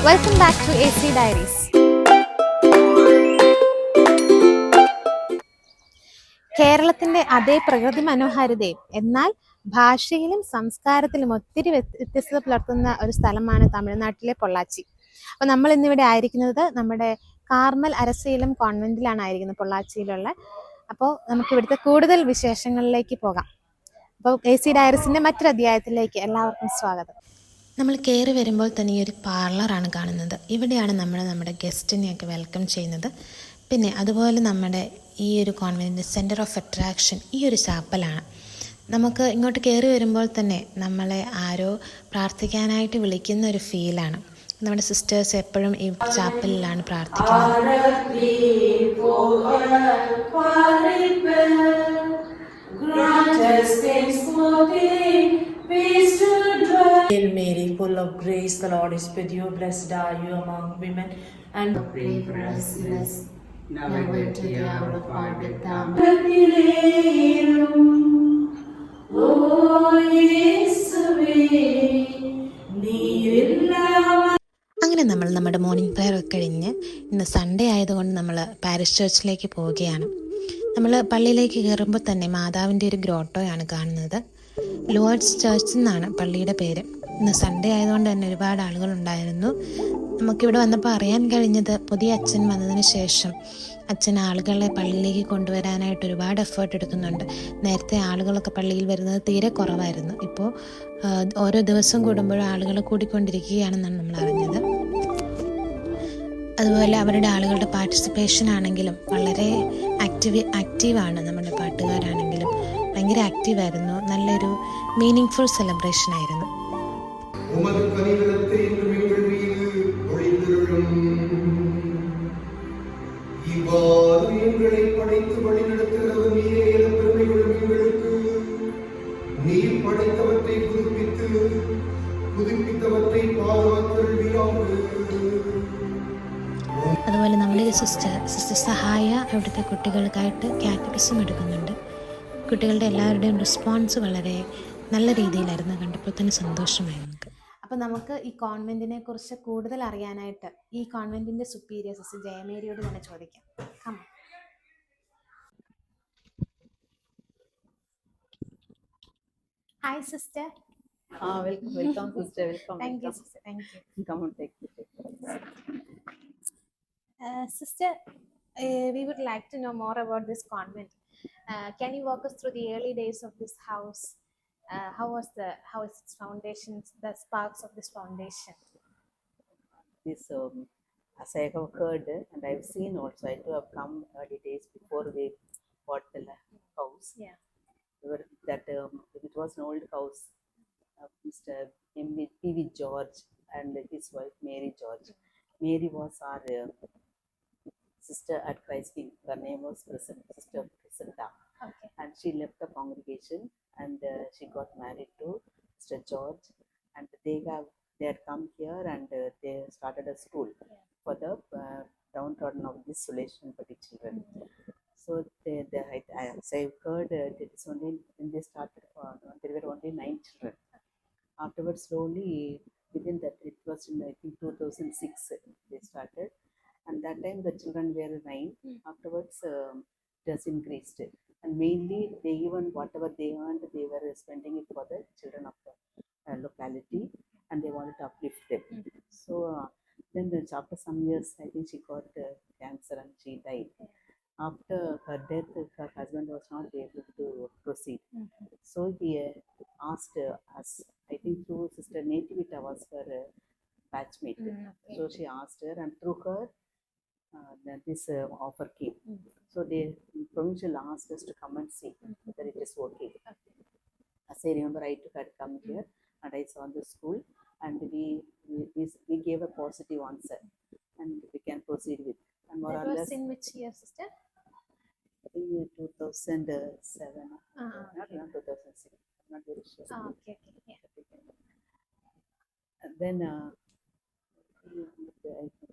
Welcome back to A.C Diaries. കേരളത്തിൻ്റെ അതേ പ്രകൃതി മനോഹാരിതയും എന്നാൽ ഭാഷയിലും സംസ്കാരത്തിലും ഒത്തിരി വ്യത്യസ്തത പുലർത്തുന്ന ഒരു സ്ഥലമാണ് തമിഴ്നാട്ടിലെ പൊള്ളാച്ചി. അപ്പോൾ നമ്മൾ ഇന്നിവിടെ ആയിരിക്കുന്നത് നമ്മുടെ കാർമൽ അരസീലം കോൺവെൻറ്റിലാണ് ആയിരിക്കുന്നത്, പൊള്ളാച്ചിയിലുള്ള. അപ്പോൾ നമുക്ക് ഇവിടുത്തെ കൂടുതൽ വിശേഷങ്ങളിലേക്ക് പോകാം. അപ്പോൾ A.C ഡയറീസിൻ്റെ മറ്റൊരു അധ്യായത്തിലേക്ക് എല്ലാവർക്കും സ്വാഗതം. നമ്മൾ കയറി വരുമ്പോൾ തന്നെ ഈ ഒരു പാർലറാണ് കാണുന്നത്. ഇവിടെയാണ് നമ്മുടെ ഗസ്റ്റിനെയൊക്കെ വെൽക്കം ചെയ്യുന്നത്. പിന്നെ അതുപോലെ നമ്മുടെ ഈ ഒരു കോൺവെൻറ്റിൻ്റെ സെൻറ്റർ ഓഫ് അട്രാക്ഷൻ ഈ ഒരു ചാപ്പലാണ്. നമുക്ക് ഇങ്ങോട്ട് കയറി വരുമ്പോൾ തന്നെ നമ്മളെ ആരോ പ്രാർത്ഥിക്കാനായിട്ട് വിളിക്കുന്ന ഒരു ഫീലാണ്. നമ്മുടെ സിസ്റ്റേഴ്സ് എപ്പോഴും ഈ ചാപ്പലിലാണ് പ്രാർത്ഥിക്കുന്നത്. Hail Mary, full of grace, the Lord is with you. Blessed are you among women, and pray for us sinners, now and at the hour of our death. Amen. അങ്ങനെ നമ്മൾ നമ്മുടെ മോർണിംഗ് പ്രെയർ ഒക്കെ കഴിഞ്ഞ് ഇന്ന് Sunday ആയതുകൊണ്ട് നമ്മൾ parish ചർച്ചിലേക്ക് പോവുകയാണ്. നമ്മൾ പള്ളിയിലേക്ക് കയറുമ്പോൾ തന്നെ മാതാവിൻ്റെ ഒരു ഗ്രോട്ടോയാണ് കാണുന്നത്. ലോർഡ്സ് ചർച്ച് എന്നാണ് പള്ളിയുടെ പേര്. ഇന്ന് സൺഡേ ആയതുകൊണ്ട് തന്നെ ഒരുപാട് ആളുകളുണ്ടായിരുന്നു. നമുക്കിവിടെ വന്നപ്പോൾ അറിയാൻ കഴിഞ്ഞത് പുതിയ അച്ഛൻ വന്നതിന് ശേഷം അച്ഛൻ ആളുകളെ പള്ളിയിലേക്ക് കൊണ്ടുവരാനായിട്ട് ഒരുപാട് എഫേർട്ട് എടുക്കുന്നുണ്ട്. നേരത്തെ ആളുകളൊക്കെ പള്ളിയിൽ വരുന്നത് തീരെ കുറവായിരുന്നു. ഇപ്പോൾ ഓരോ ദിവസം കൂടുമ്പോഴും ആളുകൾ കൂടിക്കൊണ്ടിരിക്കുകയാണെന്നാണ് നമ്മൾ അറിഞ്ഞത്. അതുപോലെ അവരുടെ ആളുകളുടെ പാർട്ടിസിപ്പേഷൻ ആണെങ്കിലും വളരെ ആക്റ്റീവാണ്. നമ്മുടെ പാട്ടുകാരാണെങ്കിലും ഭയങ്കര ആക്റ്റീവായിരുന്നു. നല്ലൊരു മീനിങ് ഫുൾ സെലിബ്രേഷൻ ആയിരുന്നു. അതുപോലെ നമ്മുടെ സിസ്റ്റർ സഹായ അവിടുത്തെ കുട്ടികൾക്കായിട്ട് കാറ്റഗിസം എടുക്കുന്നുണ്ട്. കുട്ടികളുടെ എല്ലാവരുടെയും റെസ്പോൺസ് വളരെ നല്ല രീതിയിലായിരുന്നു. കണ്ടപ്പോൾ തന്നെ സന്തോഷമായി നമുക്ക്. അപ്പോൾ നമുക്ക് ഈ കോൺവെൻറ്റിനെ കുറിച്ച് കൂടുതൽ അറിയാനായിട്ട് ഈ കോൺവെൻറ്റിൻ്റെ സുപ്പീരിയർ സിസ്റ്റർ ജയമേരിയോട് തന്നെ ചോദിക്കാം. Hi sister. Welcome sister, welcome. Thank you sister, thank you. Come on, take it. Sister, we would like to know more about this convent. Can you walk us through the early days of this house? How is its foundations, the sparks of this foundation? This, as I have heard and I've seen also, I too have come early days before we bought the house. Yeah. It was an old house. Mr. P.V. George and his wife Mary George. Mary was our sister at Christ King. Her name was Sister Priscilla. Okay. And she left the congregation and she got married to Mr. George. And they had come here and they started a school for the downtrodden of desolation for the children. So as I heard, it is only when they started, there were only 9 children. Afterwards, slowly, within that, it was in I think 2006 they started, and that time the children were 9. Afterwards, it has increased, and mainly they even whatever they earned, they were spending it for the children of the locality, and they wanted to uplift them. So then after some years, I think she got cancer and she died. After her death, her husband was not able to proceed. So he asked us, I think through Sister Nativita was her batchmate. So she asked her, and through her, this offer came. So the provincial asked us to come and see whether it is okay. As I remember, I had come here and I saw the school, and we gave a positive answer, and we can proceed with. And more That or was less, in which year, sister? in 2007, not 2006, I'm not very sure. Okay, yeah. And then I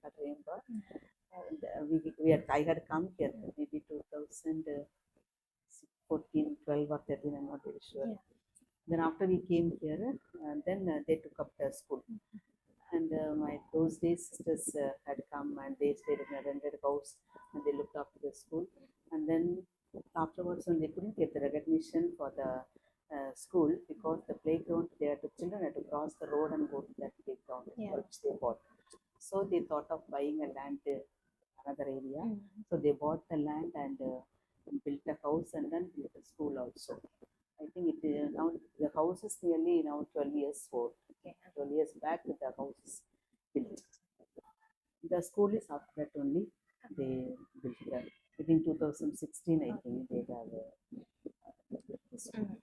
can't remember. And I had come here maybe 2014, 12 or 13, I'm not very sure. Yeah. Then after we came here, then they took up the school. And I told those days sisters had come and they stayed in a rented house and they looked after the school. And then afterwards, when they couldn't get the recognition for the school because the playground, the children had to cross the road and go to that playground which they bought. So they thought of buying a land another area. So they bought the land and built a house and then built a school also. I think it now the house is nearly now 12 years old. 12 years back the house is built. The school is after that only they built that. Within 2016, I think they have built the school.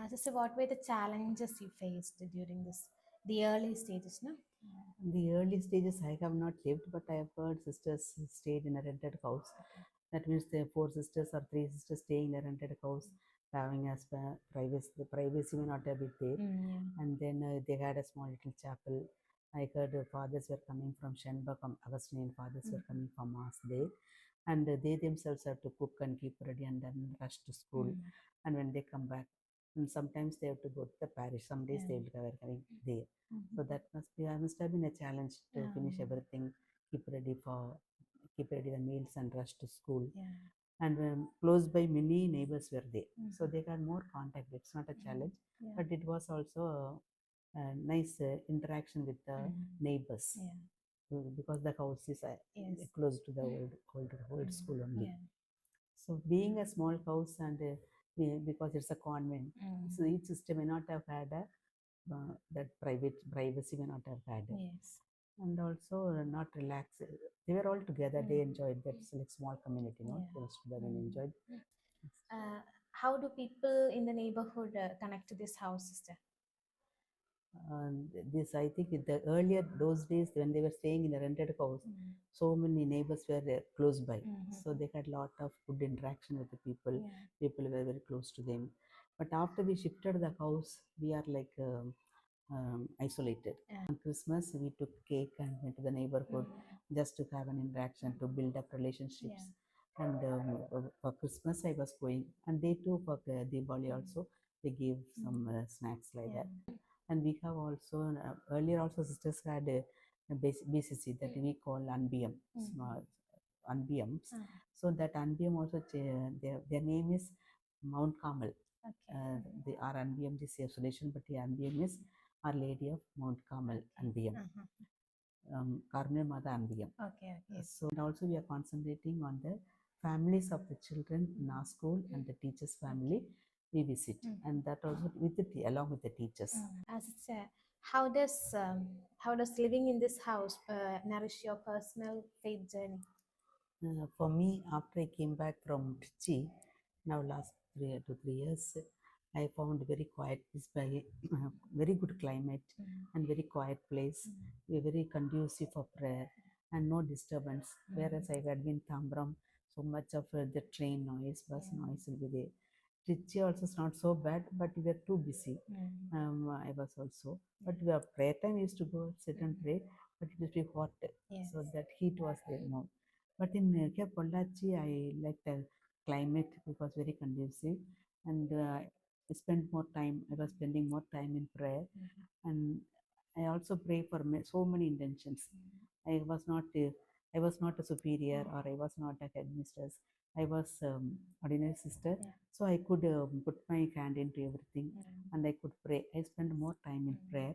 Sister, what were the challenges you faced during the early stages, no? The early stages I have not lived, but I have heard sisters stayed in a rented house. That means there are four sisters or three sisters staying in a rented house, having as privacy. The privacy may not have been there. And then they had a small little chapel. I heard fathers were coming from Shenbakam, Augustinian fathers were coming from mass there. And they themselves have to cook and keep ready and then rush to school. And when they come back, and sometimes they have to go to the parish. Some days they will be coming there. So that must have been a challenge to finish everything, keep ready the meals and rush to school. And close by many neighbors were there. So they got more contact. It's not a challenge, but it was also a nice interaction with the neighbors because the house is close to the old school only. So being a small house and because it's a convent, so each sister may not have had that privacy may not have had and also not relaxed. They were all together. They enjoyed that like small community, no? They was together and enjoyed. How do people in the neighborhood connect to this house, sister? This I think in the earlier those days when they were staying in a rented house, so many neighbors were close by, so they had a lot of good interaction with the people. People were very close to them. But after we shifted the house, we are like isolated. On Christmas, we took cake and went to the neighborhood just to have an interaction, to build up relationships. And for Christmas, I was going, and they too for Diwali also, they gave some snacks like that. And we have also, earlier also sisters had a BCC that we call Anbiyam, small Anbiyams. So that Anbiyam also, their name is Mount Carmel. They are Anbiyam, this association, but the Anbiyam is Our Lady of Mount Carmel Anbiyam. Carmel Mother Anbiyam. So and also we are concentrating on the families of the children in our school and the teachers' family we visit, and that also with along with the teachers. As it's how does living in this house nourish your personal faith journey? For me, after I came back from Trichy, now last 3 to 3 years, I found very quiet place by very good climate and very quiet place. We are very conducive for prayer and no disturbance. Whereas I had been Tambram, so much of the train noise, bus noise will be there. Trichy also is not so bad, but we were too busy. I was also, but we are prayer time we used to go sit and pray, but it used to be hot, so that heat was there. No, but in Pollachi, I liked the climate because very conducive, and I spent more time. I was spending more time in prayer, and I also pray for so many intentions. I was not I was not a superior or I was not a headmistress. I was ordinary sister, so I could put my hand into everything, and I could pray. I spend more time in prayer,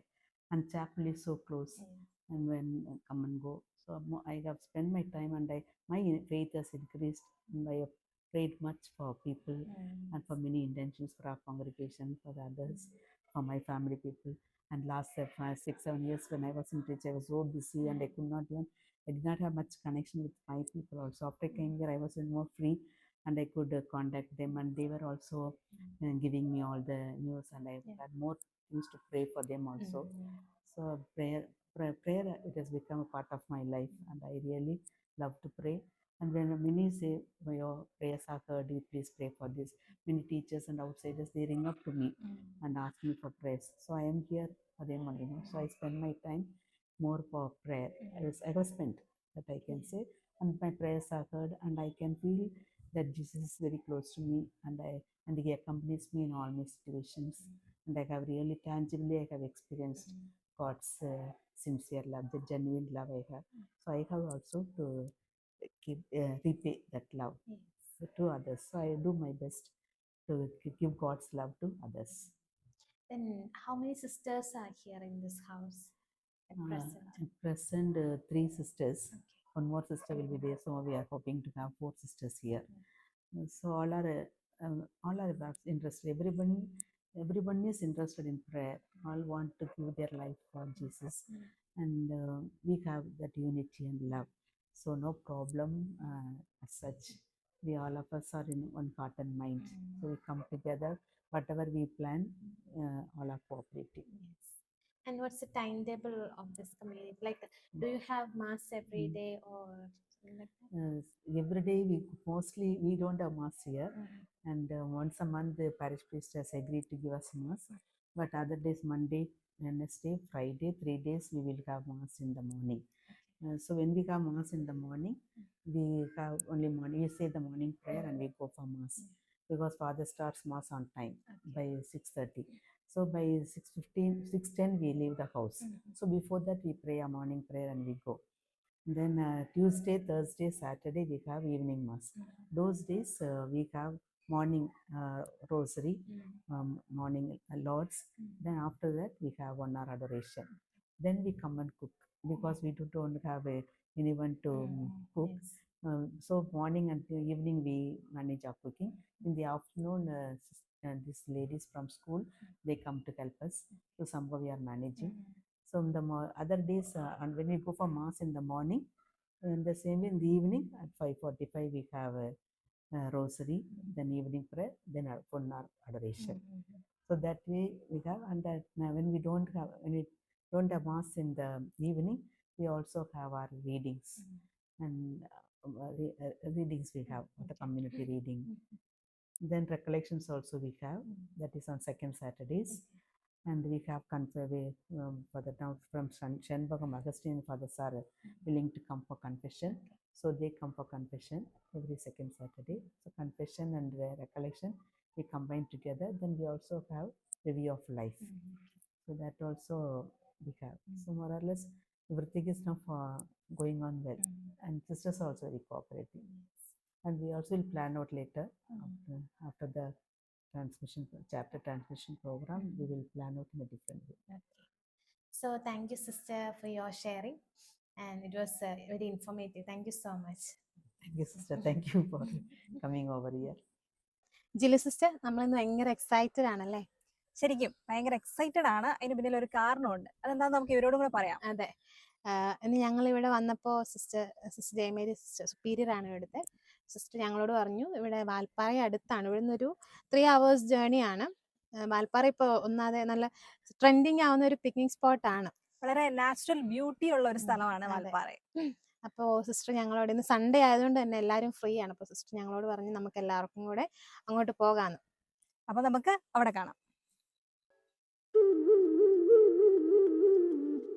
and chapel is so close, and when come and go. So I have spent my time, and my faith has increased, and I have prayed much for people and for many intentions for our congregation, for the others, for my family people. And last 5, 6, 7 years when I was in church, I was so busy and I could not even, I did not have much connection with my people also. After I came here, I was more free and I could contact them, and they were also giving me all the news, and I had more things to pray for them also. So prayer, it has become a part of my life, and I really love to pray. And when many say, your prayers are heard, you please pray for this. Many teachers and outsiders, they ring up to me and ask me for prayers. So I am here for them only. So I spend my time more for prayer. I was spent, that I can say, and my prayers are heard, and I can feel that Jesus is very close to me, and he accompanies me in all my situations. And I have really tangibly, I have experienced God's sincere love, the genuine love I have. So I have also to repay that love to others. So I do my best to give God's love to others. Then how many sisters are here in this house at present? At present, 3 sisters. One more sister will be there, so we are hoping to have 4 sisters here. So all are interested. Everyone is interested in prayer. All want to give their life for Jesus, and we have that unity and love. So no problem as such. We all of us are in one heart and mind. So we come together. Whatever we plan, all are cooperating. And what's the timetable of this community? Like, do you have mass every day or something like that? Every day we don't have mass here, and once a month the parish priest has agreed to give us mass. But other days, Monday, Wednesday, Friday, 3 days we will have mass in the morning. So when we have mass in the morning, we have only morning. We say the morning prayer and we go for mass, because Father starts mass on time by 6:30. So by 6:15, 6:10 we leave the house. So before that we pray a morning prayer and we go. Then Tuesday, Thursday, Saturday we have evening mass. Those days we have morning rosary, morning Lord's. Then after that we have 1 hour adoration. Then we come and cook, because we don't have anyone to cook. So morning and evening we manage our cooking. In the afternoon, these ladies from school, they come to help us. So somehow we are managing. So in the other days, and when we go for mass in the morning, and the same in the evening at 5:45 we have a rosary, then evening prayer, then 1 hour adoration. So that way we have, and that when we don't have mass in the evening, we also have our readings, and readings we have the community reading. Then recollections also we have, that is on second Saturdays. And we have for the town from Shenbagam Augustine fathers are willing to come for confession. So they come for confession every second Saturday. So confession and recollection we combine together. Then we also have review of life. So that also we have. So more or less everything is now going on well. And sisters are also very cooperating. And we also will plan out later after the chapter transmission program, we will plan out in a different way. Okay. So thank you, sister, for your sharing, and it was very informative. Thank you so much. Thank you, sister. Thank you for coming over here. Jilu sister, നമ്മളിന്ന് ഭയങ്കര excited ആണല്ലേ? ശരിക്കും ഭയങ്കര excited ആണ്. അതിന് പിന്നിൽ ഒരു കാരണമുണ്ട്. അതെന്താണെന്ന് നമുക്ക് ഇവരോടും കൂടെ പറയാം. അതെ, ഇന്ന് ഞങ്ങൾ ഇവിടെ വന്നപ്പോൾ സിസ്റ്റർ ജയമേരി സിസ്റ്റർ സുപ്പീരിയർ ആണ് ഇവിടുത്തെ സിസ്റ്റർ, ഞങ്ങളോട് പറഞ്ഞു ഇവിടെ വാൽപ്പാറ അടുത്താണ്, ഇവിടെ നിന്നൊരു 3 hours ജേർണി ആണ്. വാൽപ്പാറ ഇപ്പോൾ ഒന്നാതെ നല്ല ട്രെൻഡിങ് ആവുന്ന ഒരു പിക്നിക് സ്പോട്ട് ആണ്. വളരെ നാച്ചുറൽ ബ്യൂട്ടി ഉള്ള ഒരു സ്ഥലമാണ് വാൽപ്പാറ. അപ്പോൾ സിസ്റ്റർ ഞങ്ങളോട്, ഇന്ന് സൺഡേ ആയതുകൊണ്ട് തന്നെ എല്ലാവരും ഫ്രീ ആണ്. അപ്പോൾ സിസ്റ്റർ ഞങ്ങളോട് പറഞ്ഞു നമുക്ക് എല്ലാവർക്കും കൂടെ അങ്ങോട്ട് പോകാമെന്ന്. അപ്പോൾ നമുക്ക് അവിടെ കാണാം.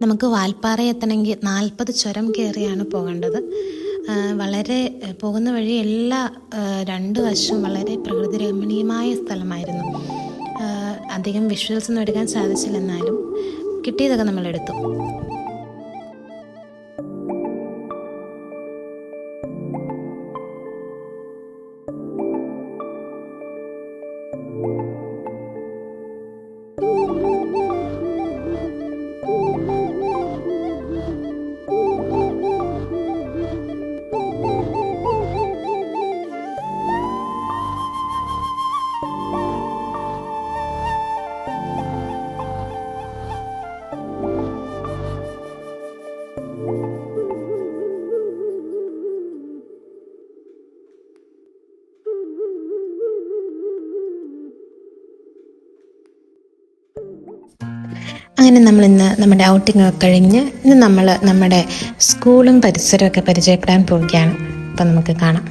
നമുക്ക് വാൽപ്പാറ എത്തണമെങ്കിൽ 40 ചുരം കയറിയാണ് പോകേണ്ടത്. വളരെ പോകുന്ന വഴി എല്ലാ 2 വശവും വളരെ പ്രകൃതി രമണീയമായ സ്ഥലമായിരുന്നു. അധികം വിഷ്വൽസ് ഒന്നും എടുക്കാൻ സാധിച്ചില്ല, എന്നാലും കിട്ടിയതൊക്കെ നമ്മളെടുത്തു. അങ്ങനെ നമ്മളിന്ന് നമ്മുടെ ഔട്ടിംഗ് ഒക്കെ കഴിഞ്ഞ് ഇന്ന് നമ്മൾ നമ്മുടെ സ്കൂളും പരിസരമൊക്കെ പരിചയപ്പെടാൻ പോവുകയാണ്. അപ്പം നമുക്ക് കാണാം.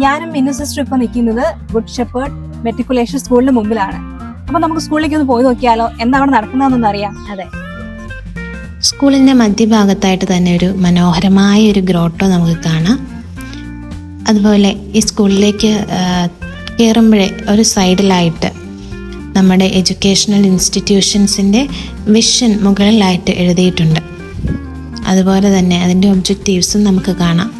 ഞാനും മിന്നു സിസ്റ്റർ ഇപ്പൊ നിൽക്കുന്നത് ഗുഡ് ഷെപ്പേർഡ് മെട്രിക്കുലേഷൻ സ്കൂളിന് മുമ്പിലാണ്. അപ്പൊ നമുക്ക് സ്കൂളിലേക്ക് ഒന്ന് പോയി നോക്കിയാലോ, എന്താ അവിടെ നടക്കുന്നതെന്നൊന്ന് അറിയാം. അതെ, സ്കൂളിൻ്റെ മധ്യഭാഗത്തായിട്ട് തന്നെ ഒരു മനോഹരമായ ഒരു ഗ്രോട്ടോ നമുക്ക് കാണാം. അതുപോലെ ഈ സ്കൂളിലേക്ക് കയറുമ്പോഴേ ഒരു സൈഡിലായിട്ട് നമ്മുടെ എഡ്യൂക്കേഷണൽ ഇൻസ്റ്റിറ്റ്യൂഷൻസിൻ്റെ വിഷൻ മുകളിലായിട്ട് എഴുതിയിട്ടുണ്ട്. അതുപോലെ തന്നെ അതിൻ്റെ ഒബ്ജക്റ്റീവ്സും നമുക്ക് കാണാം.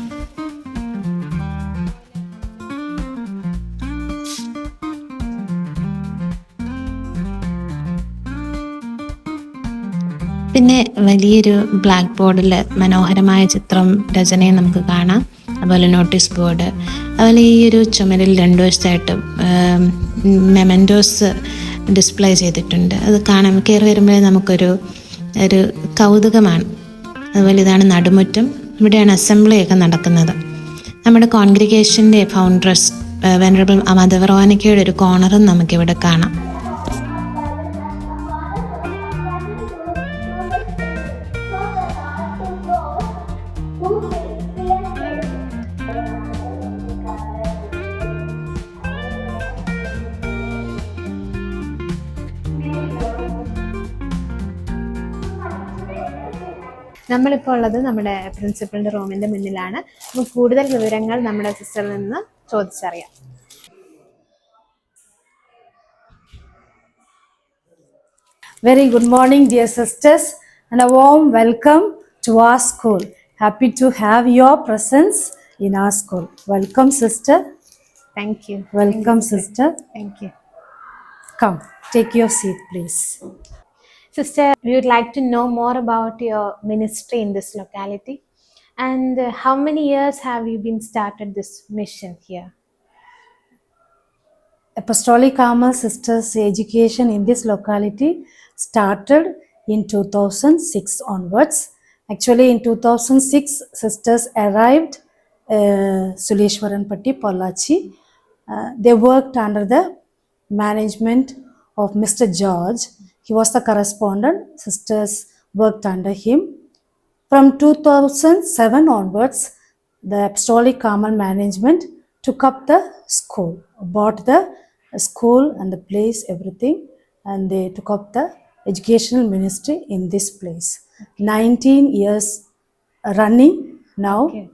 പിന്നെ വലിയൊരു ബ്ലാക്ക് ബോർഡിൽ മനോഹരമായ ചിത്രം രചനയും നമുക്ക് കാണാം. അതുപോലെ നോട്ടീസ് ബോർഡ്, അതുപോലെ ഈ ഒരു ചുമരിൽ രണ്ടു വശത്തായിട്ട് മെമൻറ്റോസ് ഡിസ്പ്ലേ ചെയ്തിട്ടുണ്ട്. അത് കാണാൻ കയറി വരുമ്പോഴേ നമുക്കൊരു കൗതുകമാണ്. അതുപോലെ ഇതാണ് നടുമുറ്റം. ഇവിടെയാണ് അസംബ്ലിയൊക്കെ നടക്കുന്നത്. നമ്മുടെ കോൺഗ്രിഗേഷൻ്റെ ഫൗണ്ടറസ് വെനറബിൾ മദർ വെറോനിക്കയുടെ ഒരു കോർണറും നമുക്കിവിടെ കാണാം. നമ്മളിപ്പോൾ ഉള്ളത് നമ്മുടെ പ്രിൻസിപ്പളിൻ്റെ റൂമിൻ്റെ മുന്നിലാണ്. നമുക്ക് കൂടുതൽ വിവരങ്ങൾ നമ്മുടെ സിസ്റ്ററിൽ നിന്ന് ചോദിച്ചറിയാം. Very good morning, dear sisters, and a warm welcome to our school. Happy to have your presence in our school. Welcome, sister. Thank you. Welcome, sister. Thank you. Come, take your seat, please. Sister, we would like to know more about your ministry in this locality, and how many years have you been started this mission here? Apostolic Carmel Sisters education in this locality started in 2006 onwards. Actually, in 2006, sisters arrived Suleshwaranpatti, Pollachi. They worked under the management of Mr. George. He was the correspondent. Sisters worked under him. From 2007 onwards, the Apostolic Carmel management took up the school, bought the school and the place, everything, and they took up the educational ministry in this place. 19 years running now. Okay.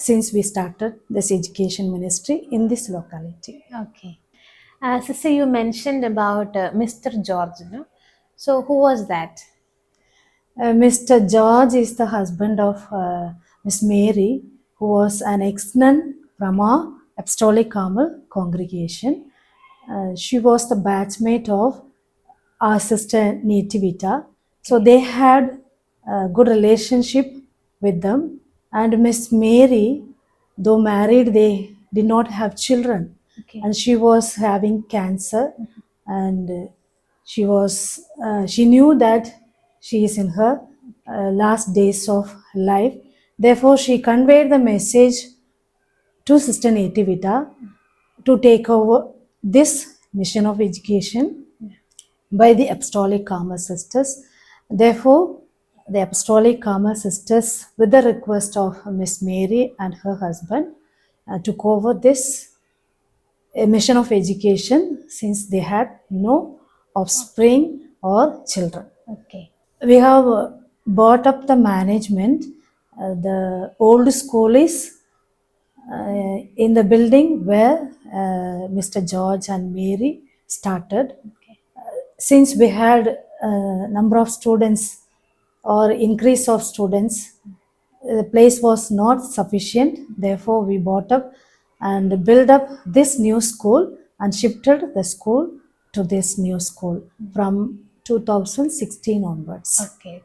Since we started this education ministry in this locality. Okay. Sister, you mentioned about Mr. George, no? So who was that? Mr. George is the husband of Miss Mary, who was an ex-nun from our Apostolic Carmel congregation. She was the batchmate of our sister Nativita. So they had a good relationship with them. And Miss Mary, though married, they did not have children. Okay. And she was having cancer, and she knew that she is in her last days of life. Therefore, she conveyed the message to Sister Nativita to take over this mission of education by the Apostolic Carmel Sisters. Therefore, the Apostolic Carmel Sisters, with the request of Miss Mary and her husband, took over this mission of education since they had no offspring or children. Okay. We have bought up the management. The old school is in the building where Mr. George and Mary started. Okay. Since we had a number of students or increase of students, the place was not sufficient. Therefore, we bought up and built up this new school and shifted the school to this new school from 2016 onwards. Okay.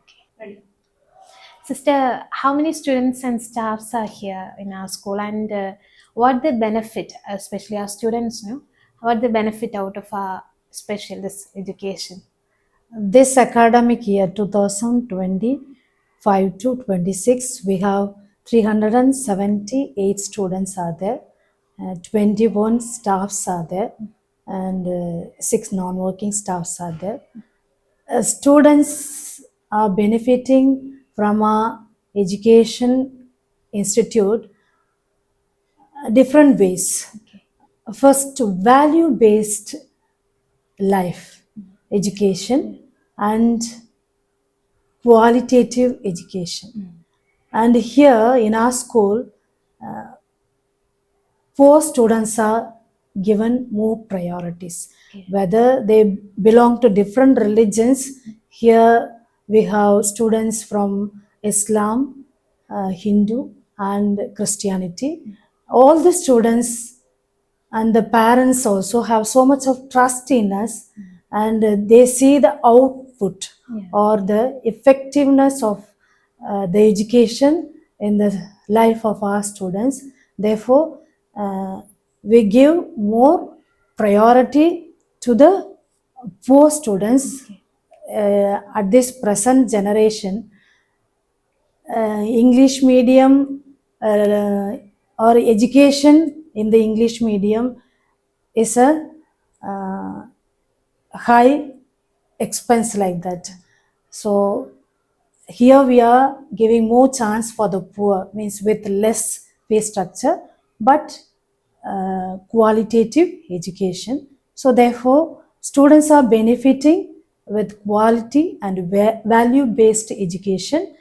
Sister, how many students and staffs are here in our school, and what they benefit, especially our students, know, what they benefit out of our this education? This academic year 2025 to 26, we have 378 students are there, 21 staffs are there, and 6 non-working staffs are there. Students are benefiting from our education institute different ways. Okay. First, value-based life education and qualitative education. And here in our school, 4 students are given more priorities. whether they belong to different religions. Here we have students from Islam, Hindu, and Christianity. All the students and the parents also have so much of trust in us, and they see the output or the effectiveness of the education in the life of our students. Therefore, we give more priority to the poor students at this present generation. English medium or education in the English medium is a high expense like that. So here we are giving more chance for the poor, means with less pay structure, but qualitative education. So therefore, students are benefiting with quality and value-based education.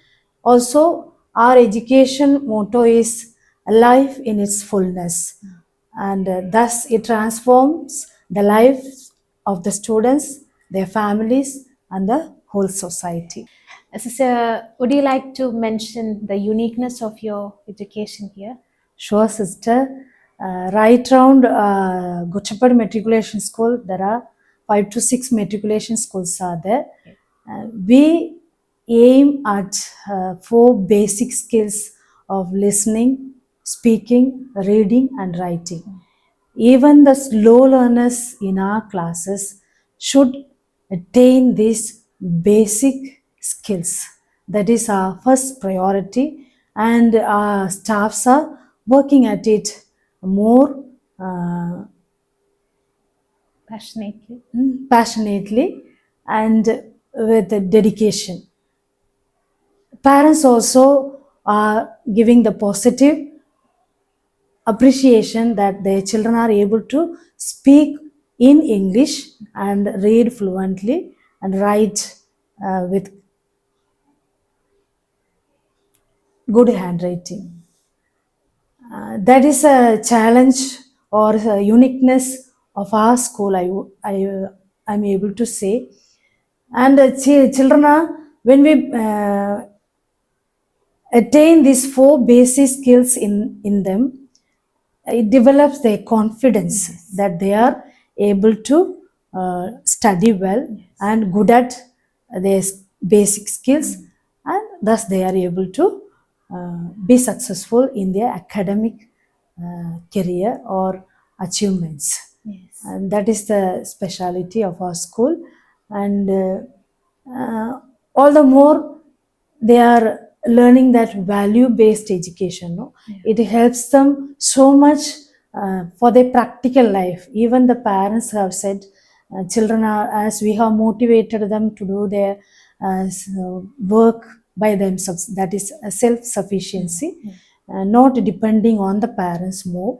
Also, our education motto is life in its fullness, and thus it transforms the lives of the students, their families, and the whole society. Sister, would you like to mention the uniqueness of your education here? Sure, sister. Right round Guchapad Matriculation School, there are 5 to 6 matriculation schools are there. We aim at 4 basic skills of listening, speaking, reading, and writing. Even the slow learners in our classes should attain these basic skills. That is our first priority, and our staffs are working at it more passionately and with dedication. Parents also are giving the positive appreciation that their children are able to speak in English and read fluently and write with good handwriting. That is a challenge or a uniqueness of our school, I'm able to say. And children are, when we attain these 4 basic skills in them, it develops their confidence that they are able to study well and good at their basic skills, and thus they are able to be successful in their academic career or achievements. And that is the speciality of our school, and all the more they are learning that value-based education. No? It helps them so much for their practical life. Even the parents have said, children are, as we have motivated them to do their work by themselves, that is self-sufficiency, not depending on the parents more.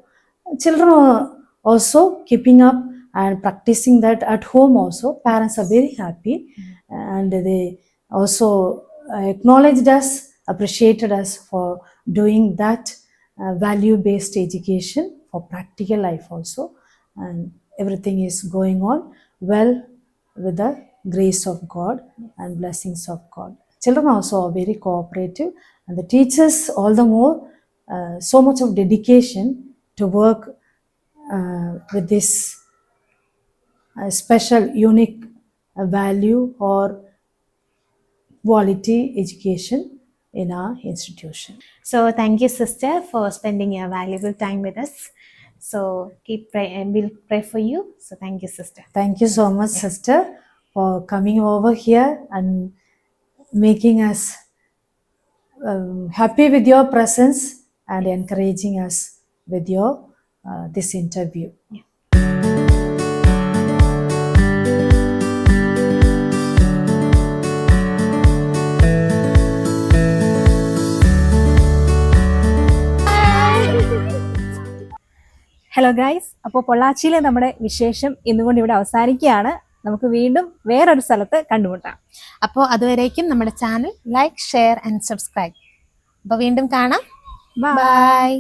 Children are also keeping up and practicing that at home also. Parents are very happy, and they also acknowledged us, appreciated us for doing that value-based education for practical life also. And everything is going on well with the grace of God and blessings of God. Children also are very cooperative, and the teachers all the more so much of dedication to work with this special, unique value or quality education in our institution. So thank you, sister, for spending your valuable time with us. So keep pray, and we'll pray for you. So thank you, sister. Thank you so much, sister, for coming over here and making us happy with your presence and encouraging us with your this interview. Hello guys, അപ്പോൾ പൊള്ളാച്ചിയിലെ നമ്മുടെ വിശേഷം ഇന്നുകൊണ്ട് ഇവിടെ അവസാനിക്കുകയാണ്. നമുക്ക് വീണ്ടും വേറൊരു സ്ഥലത്ത് കണ്ടുമുട്ടാം. അപ്പോൾ അതുവരേക്കും നമ്മുടെ channel like, share and subscribe. അപ്പോൾ വീണ്ടും കാണാം. ബൈ.